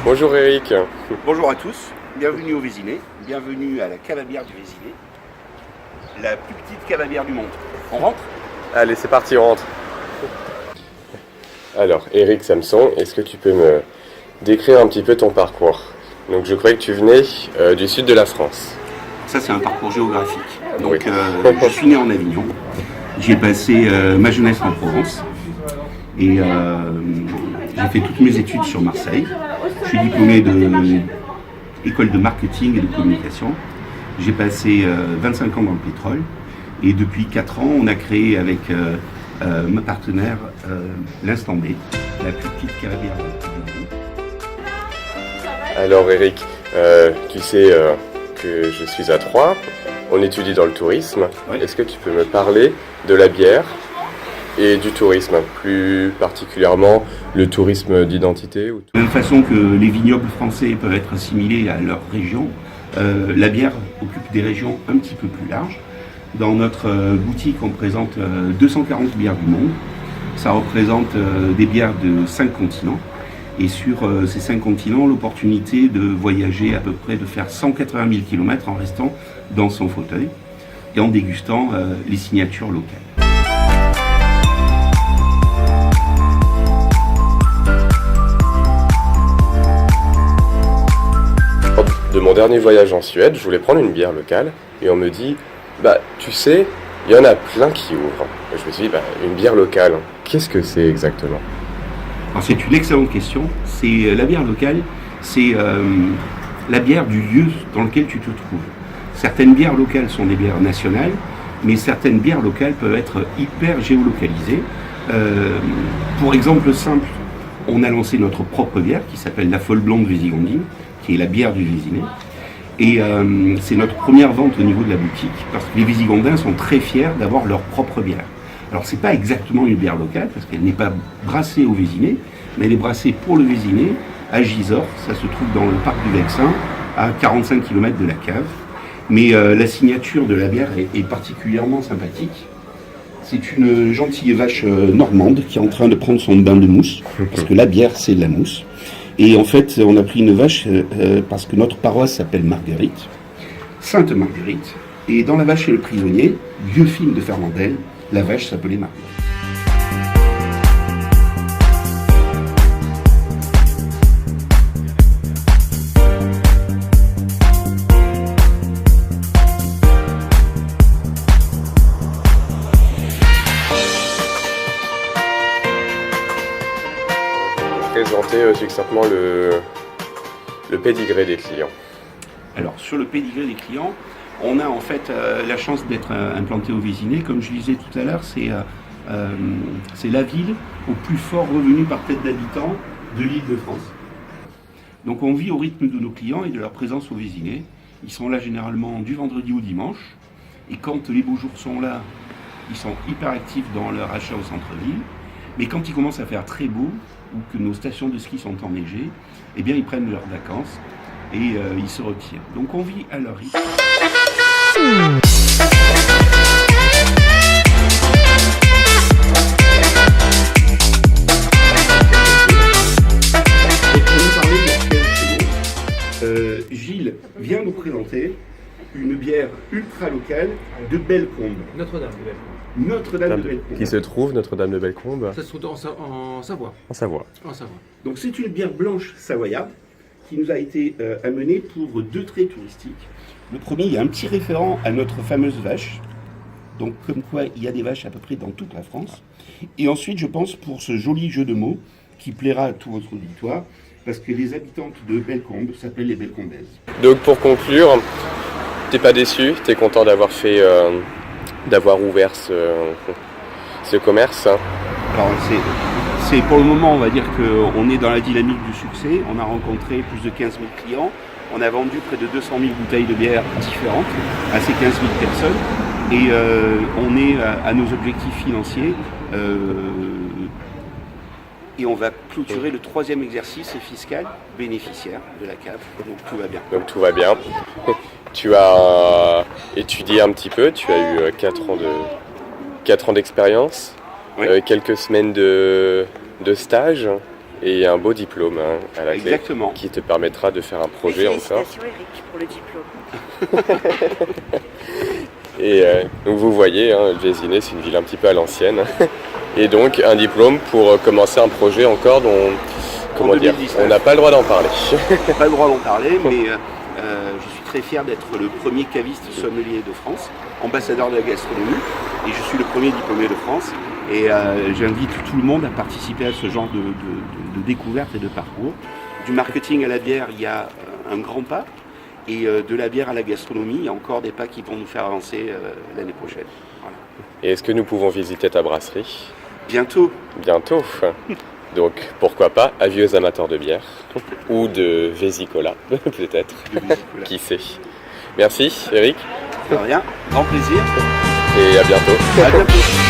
Bonjour Eric. Bonjour à tous, bienvenue au Vésinet, bienvenue à la cave à bière du Vésinet, la plus petite cave à bière du monde. On rentre ? Allez, c'est parti, on rentre. Alors, Eric Samson, est-ce que tu peux me décrire un petit peu ton parcours ? Donc, je croyais que tu venais du sud de la France. Ça, c'est un parcours géographique. Donc, Oui. je suis né en Avignon, j'ai passé ma jeunesse en Provence et j'ai fait toutes mes études sur Marseille. Je suis diplômé de l'école de marketing et de communication. J'ai passé 25 ans dans le pétrole et depuis 4 ans, on a créé avec ma partenaire l'Instant B, la plus petite cave à bière du monde. Alors Eric, tu sais que je suis à Troyes, on étudie dans le tourisme. Oui. Est-ce que tu peux me parler de la bière et du tourisme, plus particulièrement le tourisme d'identité ou De la même façon que les vignobles français peuvent être assimilés à leur région, la bière occupe des régions un petit peu plus larges. Dans notre boutique, on présente 240 bières du monde. Ça représente des bières de 5 continents. Et sur ces 5 continents, l'opportunité de voyager à peu près, de faire 180 000 km en restant dans son fauteuil et en dégustant les signatures locales. De mon dernier voyage en Suède, je voulais prendre une bière locale et on me dit tu sais, il y en a plein qui ouvrent. Et je me suis dit une bière locale, qu'est-ce que c'est exactement ? Alors, c'est une excellente question. C'est la bière locale, c'est la bière du lieu dans lequel tu te trouves. Certaines bières locales sont des bières nationales, mais certaines bières locales peuvent être hyper géolocalisées. Pour exemple simple, on a lancé notre propre bière qui s'appelle la Folle Blonde Vésigondine, qui est la bière du Vésinet. Et c'est notre première vente au niveau de la boutique, parce que les Vésigondins sont très fiers d'avoir leur propre bière. Alors c'est pas exactement une bière locale, parce qu'elle n'est pas brassée au Vésinet, mais elle est brassée pour le Vésinet, à Gisors, ça se trouve dans le parc du Vexin, à 45 km de la cave. Mais la signature de la bière est particulièrement sympathique. C'est une gentille vache normande qui est en train de prendre son bain de mousse, parce que la bière c'est de la mousse. Et en fait, on a pris une vache parce que notre paroisse s'appelle Marguerite, Sainte Marguerite. Et dans La vache et le prisonnier, vieux film de Fernandel, la vache s'appelait Marguerite. Présenter succinctement le pédigré des clients. Alors, sur le pédigré des clients, on a en fait la chance d'être implanté au Vésinet. Comme je disais tout à l'heure, c'est la ville au plus fort revenu par tête d'habitant de l'Île-de-France. Donc on vit au rythme de nos clients et de leur présence au Vésinet. Ils sont là généralement du vendredi au dimanche. Et quand les beaux jours sont là, ils sont hyper actifs dans leur achat au centre-ville. Mais quand il commence à faire très beau, ou que nos stations de ski sont enneigées, eh bien ils prennent leurs vacances et ils se retirent. Donc on vit à leur rythme. Gilles vient nous présenter une bière ultra locale de Bellecombe. Notre-Dame de Bellecombe. Notre-Dame de Bellecombe. Qui se trouve Notre-Dame de Bellecombe Ça se trouve en Savoie. en Savoie. En Savoie. Donc c'est une bière blanche savoyarde qui nous a été amenée pour 2 traits touristiques. Le premier, il y a un petit référent à notre fameuse vache. Donc comme quoi il y a des vaches à peu près dans toute la France. Et ensuite, je pense pour ce joli jeu de mots qui plaira à tout votre auditoire, parce que les habitantes de Bellecombe s'appellent les Bellecombaises. Donc pour conclure, t'es pas déçu, t'es content d'avoir fait, d'avoir ouvert ce commerce. Alors c'est pour le moment, on va dire qu'on est dans la dynamique du succès. On a rencontré plus de 15 000 clients. On a vendu près de 200 000 bouteilles de bière différentes à ces 15 000 personnes. Et on est à nos objectifs financiers. Et on va clôturer le 3e exercice fiscal bénéficiaire de la cave. Donc tout va bien. Donc tout va bien. Tu as étudié un petit peu, tu as eu 4 ans d'expérience, Oui. quelques semaines de stage. Et un beau diplôme à la clé Exactement. qui te permettra de faire un projet encore. Félicitations Eric pour le diplôme. Et donc vous voyez, Vésiné, c'est une ville un petit peu à l'ancienne. Et donc un diplôme pour commencer un projet encore dont, comment dire, 2019. on n'a pas le droit d'en parler. Pas le droit d'en parler, mais je suis très fier d'être le premier caviste sommelier de France, ambassadeur de la gastronomie, et je suis le premier diplômé de France. Et j'invite tout le monde à participer à ce genre de découverte et de parcours. Du marketing à la bière, il y a un grand pas, et de la bière à la gastronomie, il y a encore des pas qui vont nous faire avancer l'année prochaine. Voilà. Et est-ce que nous pouvons visiter ta brasserie? Bientôt. Bientôt. Donc pourquoi pas, avis aux amateurs de bière ou de Vésicola, peut-être. Qui sait. Merci Eric. De rien, grand plaisir. Et à bientôt. À bientôt.